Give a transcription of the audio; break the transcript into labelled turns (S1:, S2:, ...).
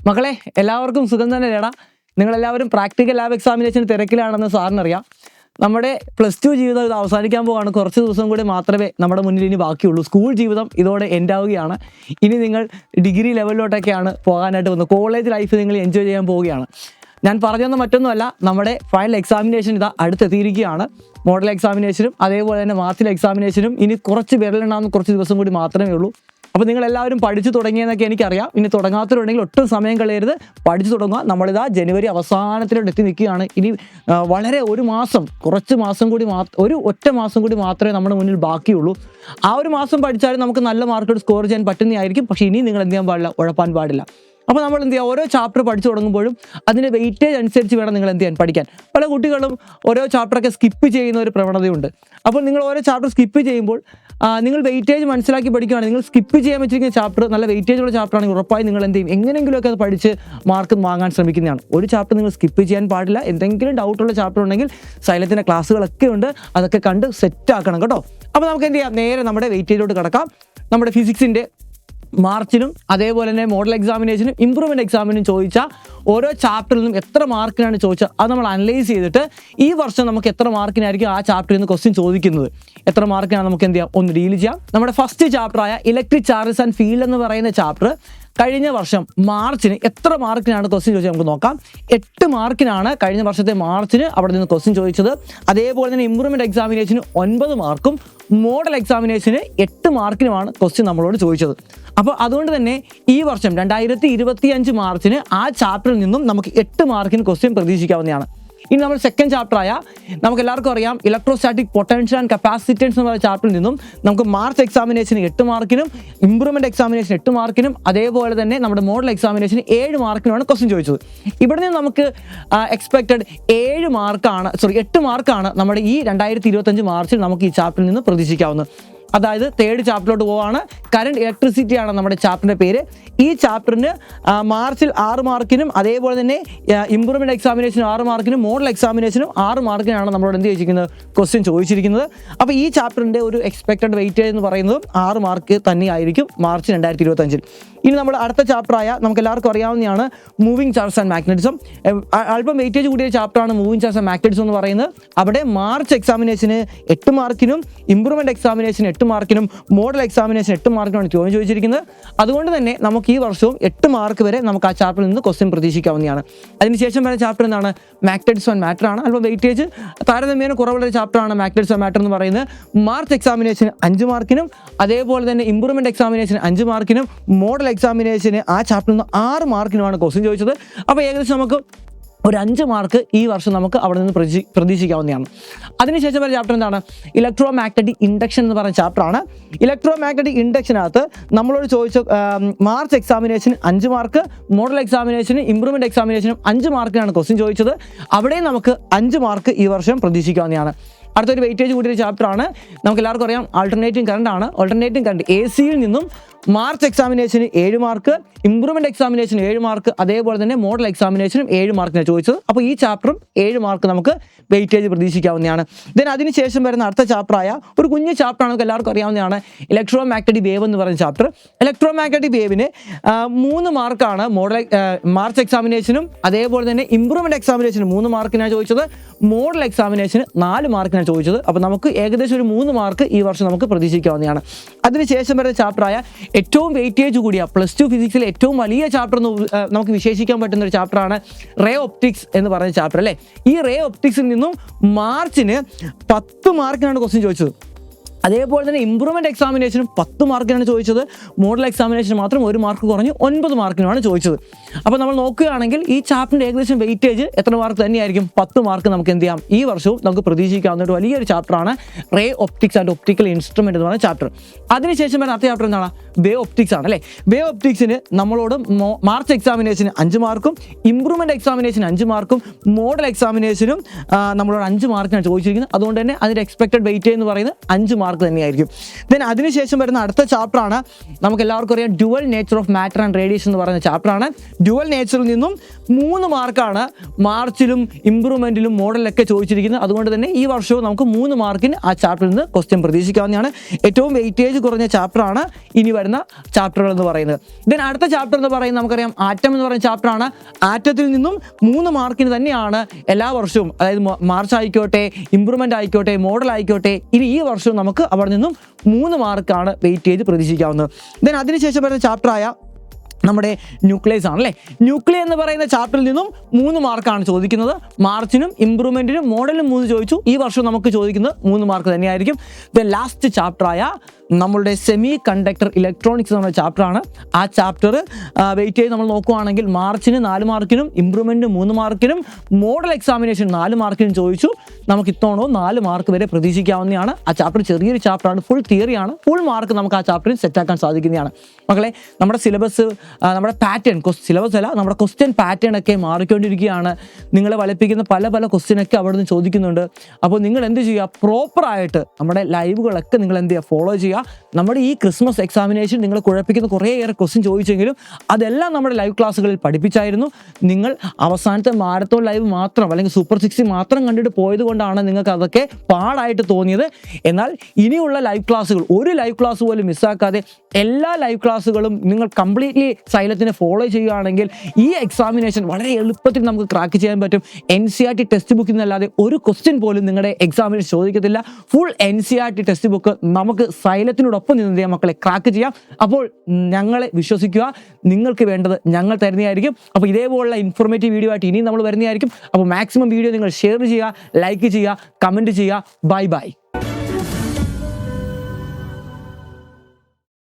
S1: മക്കളെ എല്ലാവർക്കും സുഖം തന്നെ നേടാം. നിങ്ങളെല്ലാവരും പ്രാക്ടിക്കൽ ലാബ് എക്സാമിനേഷന് തിരക്കിലാണെന്ന് സാറിനറിയാം. നമ്മുടെ +2 ജീവിതം ഇത് അവസാനിക്കാൻ പോവാണ്. കുറച്ച് ദിവസം കൂടി മാത്രമേ നമ്മുടെ മുന്നിൽ ഇനി ബാക്കിയുള്ളൂ. സ്കൂൾ ജീവിതം ഇതോടെ എൻഡ് ആവുകയാണ്. ഇനി നിങ്ങൾ ഡിഗ്രി ലെവലിലോട്ടൊക്കെയാണ് പോകാനായിട്ട് വന്നത്. കോളേജ് ലൈഫ് നിങ്ങൾ എൻജോയ് ചെയ്യാൻ പോവുകയാണ്. ഞാൻ പറഞ്ഞതൊന്നും മറ്റൊന്നുമല്ല, നമ്മുടെ ഫൈനൽ എക്സാമിനേഷൻ ഇതാ അടുത്തെത്തിയിരിക്കുകയാണ്. മോഡൽ എക്സാമിനേഷനും അതേപോലെ തന്നെ മാർച്ചിലെ എക്സാമിനേഷനും ഇനി കുറച്ച് വിരലുണ്ടാകുന്ന കുറച്ച് ദിവസം കൂടി മാത്രമേ ഉള്ളൂ. അപ്പോൾ നിങ്ങളെല്ലാവരും പഠിച്ചു തുടങ്ങിയെന്നൊക്കെ എനിക്കറിയാം. ഇനി തുടങ്ങാത്തവരുണ്ടെങ്കിൽ ഒട്ടും സമയം കളയരുത്, പഠിച്ചു തുടങ്ങുക. നമ്മളിതാ ജനുവരി അവസാനത്തിലോട്ട് എത്തി നിൽക്കുകയാണ്. ഇനി വളരെ കുറച്ച് മാസം കൂടി ഒറ്റ മാസം കൂടി മാത്രമേ നമ്മുടെ മുന്നിൽ ബാക്കിയുള്ളൂ. ആ ഒരു മാസം പഠിച്ചാലും നമുക്ക് നല്ല മാർക്കോട് സ്കോർ ചെയ്യാൻ പറ്റുന്നതായിരിക്കും. പക്ഷേ ഇനി നിങ്ങൾ എന്ത് ചെയ്യാൻ പാടില്ല, ഉഴപ്പാൻ പാടില്ല. അപ്പോൾ നമ്മൾ എന്ത് ചെയ്യുക, ഓരോ ചാപ്റ്റർ പഠിച്ചു തുടങ്ങുമ്പോഴും അതിൻ്റെ വെയിറ്റേജ് അനുസരിച്ച് വേണം നിങ്ങൾ എന്ത് ചെയ്യാൻ പഠിക്കാൻ. പല കുട്ടികളും ഓരോ ചാപ്റ്ററൊക്കെ സ്കിപ്പ് ചെയ്യുന്ന ഒരു പ്രവണതയുണ്ട്. അപ്പോൾ നിങ്ങൾ ഓരോ ചാപ്റ്റർ സ്കിപ്പ് ചെയ്യുമ്പോൾ നിങ്ങൾ വെയിറ്റേജ് മനസ്സിലാക്കി പഠിക്കുകയാണെങ്കിൽ, നിങ്ങൾ സ്കിപ്പ് ചെയ്യാൻ വെച്ചിരിക്കുന്ന ചാപ്റ്റർ നല്ല വെയിറ്റേജുള്ള ചാപ്റ്റർ ആണെങ്കിൽ ഉറപ്പായി നിങ്ങൾ എന്ത് ചെയ്യും, എങ്ങനെയെങ്കിലുമൊക്കെ അത് പഠിച്ച് മാർക്ക് വാങ്ങാൻ ശ്രമിക്കുന്നതാണ്. ഒരു ചാപ്റ്റർ നിങ്ങൾ സ്കിപ്പ് ചെയ്യാൻ പാടില്ല. എന്തെങ്കിലും ഡൗട്ടുള്ള ചാപ്റ്റർ ഉണ്ടെങ്കിൽ സൈലത്തിൻ്റെ ക്ലാസ്സുകളൊക്കെ ഉണ്ട്, അതൊക്കെ കണ്ട് സെറ്റ് ആക്കണം കേട്ടോ. അപ്പോൾ നമുക്ക് എന്ത് ചെയ്യാം, നേരെ നമ്മുടെ വെയിറ്റേജിലോട്ട് കിടക്കാം. നമ്മുടെ ഫിസിക്സിൻ്റെ മാർച്ചിനും അതേപോലെ തന്നെ മോഡൽ എക്സാമിനേഷനും ഇംപ്രൂവ്മെൻറ്റ് എക്സാമിനും ചോദിച്ച ഓരോ ചാപ്റ്ററിൽ നിന്നും എത്ര മാർക്കിനാണ് ചോദിച്ചത് അത് നമ്മൾ അനലൈസ് ചെയ്തിട്ട് ഈ വർഷം നമുക്ക് എത്ര മാർക്കിനായിരിക്കും ആ ചാപ്റ്ററിൽ നിന്ന് ക്വസ്റ്റ്യൻ ചോദിക്കുന്നത്, എത്ര മാർക്കിനാണ് നമുക്ക് എന്ത് ചെയ്യാം, ഒന്ന് ഡീൽ ചെയ്യാം. നമ്മുടെ ഫസ്റ്റ് ചാപ്റ്ററായ ഇലക്ട്രിക് ചാർജസ് ആൻഡ് ഫീൽഡ് എന്ന് പറയുന്ന ചാപ്റ്റർ കഴിഞ്ഞ വർഷം മാർച്ചിന് എത്ര മാർക്കിനാണ് ക്വസ്റ്റ്യൻ ചോദിച്ചത് നമുക്ക് നോക്കാം. 8 മാർക്കിനാണ് കഴിഞ്ഞ വർഷത്തെ മാർച്ചിന് അവിടെ നിന്ന് ക്വസ്റ്റ്യൻ ചോദിച്ചത്. അതേപോലെ തന്നെ ഇംപ്രൂവ്മെൻറ്റ് എക്സാമിനേഷന് 9 മാർക്കും മോഡൽ എക്സാമിനേഷന് 8 മാർക്കിനുമാണ് ക്വസ്റ്റ്യൻ നമ്മളോട് ചോദിച്ചത്. അപ്പോൾ അതുകൊണ്ട് തന്നെ ഈ വർഷം 2025 മാർച്ചിന് ആ ചാപ്റ്ററിൽ നിന്നും നമുക്ക് 8 മാർക്കിന് ക്വസ്റ്റ്യൻ പ്രതീക്ഷിക്കാവുന്നതാണ്. ഇനി നമ്മൾ സെക്കൻഡ് ചാപ്റ്ററായ നമുക്ക് എല്ലാവർക്കും അറിയാം ഇലക്ട്രോസ്റ്റാറ്റിക് പൊട്ടൻഷ്യൽ ആൻഡ് കപ്പാസിറ്റൻസ് എന്ന് പറയുന്ന ചാപ്റ്ററിൽ നിന്നും നമുക്ക് മാർച്ച് എക്സാമിനേഷന് 8 മാർക്കിനും ഇംപ്രൂവ്മെൻറ്റ് എക്സാമിനേഷൻ 8 മാർക്കിനും അതേപോലെ തന്നെ നമ്മുടെ മോഡൽ എക്സാമിനേഷന് 7 മാർക്കിനുമാണ് ക്വസ്റ്റ്യൻ ചോദിച്ചത്. ഇവിടെ നിന്ന് നമുക്ക് എക്സ്പെക്റ്റഡ് 8 മാർക്കാണ് നമ്മുടെ ഈ 2025 മാർച്ചിൽ നമുക്ക് ഈ ചാപ്റ്ററിൽ നിന്ന് പ്രതീക്ഷിക്കാവുന്നത്. അതായത് തേർഡ് ചാപ്റ്ററിലോട്ട് പോവാണ്. കറണ്ട് ഇലക്ട്രിസിറ്റി ആണ് നമ്മുടെ ചാപ്റ്ററിൻ്റെ പേര്. ഈ ചാപ്റ്ററിന് മാർച്ചിൽ 6 മാർക്കിനും അതേപോലെ തന്നെ ഇംപ്രൂവ്മെൻറ്റ് എക്സാമിനേഷനും 6 മാർക്കിനും മോഡൽ എക്സാമിനേഷനും 6 മാർക്കിനാണ് നമ്മളോട് എന്ത് ചോദിച്ചിരിക്കുന്നത്, ക്വസ്റ്റ്യൻ ചോദിച്ചിരിക്കുന്നത്. അപ്പോൾ ഈ ചാപ്റ്ററിൻ്റെ ഒരു എക്സ്പെക്റ്റഡ് വെയിറ്റേജ് എന്ന് പറയുന്നതും 6 മാർക്ക് തന്നെയായിരിക്കും മാർച്ച് 2025. ഇനി നമ്മൾ അടുത്ത ചാപ്റ്ററായ നമുക്ക് എല്ലാവർക്കും അറിയാവുന്നതാണ് മൂവിങ് ചാർജസ് ആൻഡ് മാഗ്നറ്റിസം. അല്പം വെയിറ്റേജ് കൂടിയ ചാപ്റ്ററാണ് മൂവിങ് ചാർജസ് ആൻഡ് മാഗ്നറ്റിസം എന്ന് പറയുന്നത്. അവിടെ മാർച്ച് എക്സാമിനേഷന് 8 മാർക്കിനും ഇംപ്രൂവ്മെൻറ്റ് എക്സാമിനേഷന് 8 മാർക്കിനും മോഡൽ എക്സാമിനേഷൻ 8 മാർക്കിനാണ് ചോദിച്ചിരിക്കുന്നത്. അതുകൊണ്ട് തന്നെ നമുക്ക് ഈ വർഷവും 8 മാർക്ക് വരെ നമുക്ക് ആ ചാപ്റ്ററിൽ നിന്ന് ക്വസ്റ്റ്യൻ പ്രതീക്ഷിക്കാവുന്നതാണ്. അതിനുശേഷം വരുന്ന ചാപ്റ്റർ എന്താണ്, മാഗ്നറ്റിക്സ് ആൻഡ് മാറ്റർ ആണ്. അല്പം വെയിറ്റേജ് താരതമ്യേന കുറവുള്ള ചാപ്റ്ററാണ് മാഗ്നറ്റിക്സ് ആൻഡ് മാറ്റർ എന്ന് പറയുന്നത്. മാർച്ച് എക്സാമിനേഷൻ 5 മാർക്കിനും അതേപോലെ തന്നെ ഇംപ്രൂവ്മെൻറ്റ് എക്സാമിനേഷൻ 5 മാർക്കിനും മോഡൽ എക്സാമിനേഷന് ആ ചാപ്റ്ററിൽ നിന്ന് 6 മാർക്കിനുമാണ് ക്വസ്റ്റ്യൻ ചോദിച്ചത്. അപ്പോൾ ഏകദേശം നമുക്ക് ഒരു 5 മാർക്ക് ഈ വർഷം നമുക്ക് അവിടെ നിന്ന് പ്രതീക്ഷിക്കാവുന്നതാണ്. അതിനുശേഷം വരുന്ന ചാപ്റ്റർ എന്താണ്, ഇലക്ട്രോ മാഗ്നറ്റിക് ഇൻഡക്ഷൻ എന്ന് പറയുന്ന ചാപ്റ്ററാണ്. ഇലക്ട്രോ മാഗ്നറ്റിക് ഇൻഡക്ഷനകത്ത് നമ്മളോട് ചോദിച്ച മാർച്ച് എക്സാമിനേഷന് 5 മാർക്ക്, മോഡൽ എക്സാമിനേഷന് ഇംപ്രൂവ്മെൻറ്റ് എക്സാമിനേഷനും 5 മാർക്കിനാണ് ക്വസ്റ്റ്യൻ ചോദിച്ചത്. അവിടെ നമുക്ക് 5 മാർക്ക് ഈ വർഷം പ്രതീക്ഷിക്കാവുന്നതാണ്. അടുത്തൊരു വെയിറ്റേജ് കൂടിയൊരു ചാപ്റ്ററാണ്. നമുക്ക് എല്ലാവർക്കും അറിയാം ആൾട്ടർനേറ്റിംഗ് കറണ്ട് ആണ്. ആൾട്ടർനേറ്റിംഗ് കറണ്ട് AC-യിൽ നിന്നും മാർച്ച് എക്സാമിനേഷന് 7 മാർക്ക്, ഇംപ്രൂവ്മെൻറ്റ് എക്സാമിനേഷന് 7 മാർക്ക്, അതേപോലെ തന്നെ മോഡൽ എക്സാമിനേഷനും 7 മാർക്കിനാണ് ചോദിച്ചത്. അപ്പോൾ ഈ ചാപ്റ്ററും 7 മാർക്ക് നമുക്ക് വെയിറ്റേജ് പ്രതീക്ഷിക്കാവുന്നതാണ്. ദെൻ അതിനുശേഷം വരുന്ന അടുത്ത ചാപ്റ്ററായ ഒരു കുഞ്ഞു ചാപ്റ്ററാണ്, നമുക്ക് എല്ലാവർക്കും അറിയാവുന്നതാണ് ഇലക്ട്രോ മാഗ്നറ്റിക് വേവ് എന്ന് പറയുന്ന ചാപ്റ്റർ. ഇലക്ട്രോ മാഗ്നറ്റിക് വേവിന് 3 മാർക്കാണ് മാർച്ച് എക്സാമിനേഷനും അതേപോലെ തന്നെ ഇംപ്രൂവ്മെൻറ്റ് എക്സാമിനേഷനും 3 മാർക്കിനാണ് ചോദിച്ചത്. മോഡൽ എക്സാമിനേഷന് 4 മാർക്കിനാണ് ചോദിച്ചത്. അപ്പോൾ നമുക്ക് ഏകദേശം ഒരു 3 മാർക്ക് ഈ വർഷം നമുക്ക് പ്രതീക്ഷിക്കാവുന്നതാണ്. അതിനുശേഷം വരുന്ന ചാപ്റ്ററായ ഏറ്റവും വെയിറ്റേജ് കൂടിയ +2 ഫിസിക്സിലെ ഏറ്റവും വലിയ ചാപ്റ്റർ എന്ന് നമുക്ക് വിശേഷിക്കാൻ പറ്റുന്ന ഒരു ചാപ്റ്ററാണ് റേ ഒപ്റ്റിക്സ് എന്ന് പറയുന്ന ചാപ്റ്റർ അല്ലേ. ഈ റേ ഒപ്റ്റിക്സിൽ നിന്നും മാർച്ചിന് 10 മാർക്കിനാണ് ക്വസ്റ്റ്യൻ ചോദിച്ചത്. അതേപോലെ തന്നെ ഇംപ്രൂവ്മെൻറ്റ് എക്സാമിനേഷനും 10 മാർക്കിനാണ് ചോദിച്ചത്. മോഡൽ എക്സാമിനേഷൻ മാത്രം 1 മാർക്ക് കുറഞ്ഞ് 9 മാർക്കിനുമാണ് ചോദിച്ചത്. അപ്പോൾ നമ്മൾ നോക്കുകയാണെങ്കിൽ ഈ ചാപ്റ്ററിൻ്റെ ഏകദേശം വെയിറ്റേജ് എത്ര മാർക്ക് തന്നെയായിരിക്കും, 10 മാർക്ക് നമുക്ക് എന്ത് ചെയ്യാം ഈ വർഷവും നമുക്ക് പ്രതീക്ഷിക്കാവുന്ന ഒരു വലിയൊരു ചാപ്റ്ററാണ് ray optics and optical instrument എന്ന് പറയുന്ന ചാപ്റ്റർ. അതിനുശേഷം വരുന്ന അടുത്ത ചാപ്റ്റർ എന്താണ്, വേവ് ഒപ്റ്റിക്സ് ആണ് അല്ലേ. വേവ് ഒപ്റ്റിക്സിന് നമ്മളോട് മാർച്ച് എക്സാമിനേഷന് 5 മാർക്കും ഇംപ്രൂവ്മെൻറ്റ് എക്സാമിനേഷന് 5 മാർക്കും മോഡൽ എക്സാമിനേഷനും നമ്മളോട് 5 മാർക്കിനാണ് ചോദിച്ചിരിക്കുന്നത്. അതുകൊണ്ട് തന്നെ അതിൻ്റെ എക്സ്പെക്റ്റഡ് വെയിറ്റേജ് എന്ന് പറയുന്നത് 5 മാർക്ക് തന്നെയായിരിക്കും. ദെൻ അതിനുശേഷം വരുന്ന അടുത്ത ചാപ്റ്ററാണ് നമുക്ക് എല്ലാവർക്കും അറിയാം dual nature of matter and radiation എന്ന് പറയുന്ന ചാപ്റ്ററാണ്. ഡ്യുവൽ നേച്ചറിൽ നിന്നും 3 മാർക്കാണ് മാർച്ചിലും ഇംപ്രൂവ്മെൻറ്റിലും മോഡലിലൊക്കെ ചോദിച്ചിരിക്കുന്നത്. അതുകൊണ്ട് തന്നെ ഈ വർഷവും നമുക്ക് 3 മാർക്കിന് ആ ചാപ്റ്ററിൽ നിന്ന് ക്വസ്റ്റ്യൻ പ്രതീക്ഷിക്കാവുന്നതാണ്. ഏറ്റവും വെയിറ്റേജ് കുറഞ്ഞ ചാപ്റ്ററാണ് ഇനി വരുന്ന ചാപ്റ്ററുകൾ എന്ന് പറയുന്നത്. ദെൻ അടുത്ത ചാപ്റ്റർ എന്ന് പറയുന്നത് നമുക്കറിയാം ആറ്റം എന്ന് പറയുന്ന ചാപ്റ്ററാണ്. ആറ്റത്തിൽ നിന്നും 3 മാർക്കിന് തന്നെയാണ് എല്ലാ വർഷവും, അതായത് മാർച്ച് ആയിക്കോട്ടെ, ഇംപ്രൂവ്മെൻ്റ് ആയിക്കോട്ടെ, മോഡൽ ആയിക്കോട്ടെ, ഇനി ഈ വർഷവും നമുക്ക് അവിടെ നിന്നും 3 മാർക്കാണ് വെയിറ്റേജ് പ്രതീക്ഷിക്കാവുന്നത്. ദെൻ അതിനുശേഷം വരുന്ന ചാപ്റ്ററായ നമ്മുടെ ന്യൂക്ലിയസ് ആണ് അല്ലേ. ന്യൂക്ലിയർ എന്ന് പറയുന്ന ചാപ്റ്ററിൽ നിന്നും 3 മാർക്കാണ് ചോദിക്കുന്നത്. മാർച്ചിനും ഇംപ്രൂവ്മെൻറ്റിനും മോഡലിനും 3 ചോദിച്ചു. ഈ വർഷം നമുക്ക് ചോദിക്കുന്നത് 3 മാർക്ക് തന്നെയായിരിക്കും. ദ ലാസ്റ്റ് ചാപ്റ്ററായ നമ്മളുടെ സെമി കണ്ടക്ടർ ഇലക്ട്രോണിക്സ് എന്ന ചാപ്റ്ററാണ്. ആ ചാപ്റ്റർ വെയിറ്റ് ചെയ്ത് നമ്മൾ നോക്കുകയാണെങ്കിൽ മാർച്ചിന് 4 മാർക്കിനും ഇംപ്രൂവ്മെൻറ്റിന് 3 മാർക്കിനും മോഡൽ എക്സാമിനേഷൻ 4 മാർക്കിനും ചോദിച്ചു. നമുക്ക് ഇത്തവണ 4 മാർക്ക് വരെ പ്രതീക്ഷിക്കാവുന്നതാണ്. ആ ചാപ്റ്റർ ചെറിയൊരു ചാപ്റ്ററാണ്, ഫുൾ തിയറിയാണ്. ഫുൾ മാർക്ക് നമുക്ക് ആ ചാപ്റ്ററിൽ സെറ്റാക്കാൻ സാധിക്കുന്നതാണ്. മക്കളെ, നമ്മുടെ സിലബസ്, നമ്മുടെ പാറ്റേൺ, സിലബസ് അല്ല, നമ്മുടെ ക്വസ്റ്റ്യൻ പാറ്റേൺ ഒക്കെ മാറിക്കൊണ്ടിരിക്കുകയാണ്. നിങ്ങളെ വലിപ്പിക്കുന്ന പല ക്വസ്റ്റ്യൻ ഒക്കെ അവിടെ നിന്ന് ചോദിക്കുന്നുണ്ട്. അപ്പോൾ നിങ്ങൾ എന്ത് ചെയ്യുക, പ്രോപ്പറായിട്ട് നമ്മുടെ ലൈവുകളൊക്കെ നിങ്ങൾ എന്ത് ചെയ്യുക, ഫോളോ ചെയ്യുക. നമ്മുടെ ഈ ക്രിസ്മസ് എക്സാമിനേഷൻ നിങ്ങൾ കുഴപ്പിക്കുന്ന കുറേയേറെ ക്വസ്റ്റ്യൻ ചോദിച്ചെങ്കിലും അതെല്ലാം നമ്മുടെ ലൈവ് ക്ലാസ്സുകളിൽ പഠിപ്പിച്ചായിരുന്നു. നിങ്ങൾ അവസാനത്തെ മാരത്തോൺ ലൈവ് മാത്രം അല്ലെങ്കിൽ സൂപ്പർ 60 മാത്രം കണ്ടിട്ട് പോയത് കൊണ്ടാണ് നിങ്ങൾക്ക് അതൊക്കെ പാടായിട്ട് തോന്നിയത്. എന്നാൽ ഇനിയുള്ള ലൈവ് ക്ലാസ്സുകൾ, ഒരു ലൈവ് ക്ലാസ് പോലും മിസ്സാക്കാതെ എല്ലാ ലൈവ് ക്ലാസ്സുകളും നിങ്ങൾ കംപ്ലീറ്റ്ലി സൈലത്തിനെ ഫോളോ ചെയ്യുകയാണെങ്കിൽ ഈ എക്സാമിനേഷൻ വളരെ എളുപ്പത്തിൽ നമുക്ക് ക്രാക്ക് ചെയ്യാൻ പറ്റും. NCERT ടെക്സ്റ്റ് ബുക്കിൽ നിന്നല്ലാതെ ഒരു ക്വസ്റ്റ്യൻ പോലും നിങ്ങളുടെ എക്സാമിനേഷൻ ചോദിക്കത്തില്ല. ഫുൾ NCERT ടെക്സ്റ്റ് ബുക്ക് നമുക്ക് സൈലത്തിനോടൊപ്പം നിന്ന് മക്കളെ ക്രാക്ക് ചെയ്യാം. അപ്പോൾ ഞങ്ങളെ വിശ്വസിക്കുക, നിങ്ങൾക്ക് വേണ്ടത് ഞങ്ങൾ തരുന്നതായിരിക്കും. അപ്പോൾ ഇതേപോലുള്ള ഇൻഫോർമേറ്റീവ് വീഡിയോ ആയിട്ട് ഇനിയും നമ്മൾ വരുന്നതായിരിക്കും. അപ്പോൾ മാക്സിമം വീഡിയോ നിങ്ങൾ ഷെയർ ചെയ്യുക, ലൈക്ക് ചെയ്യുക, കമൻറ്റ് ചെയ്യുക. Bye bye.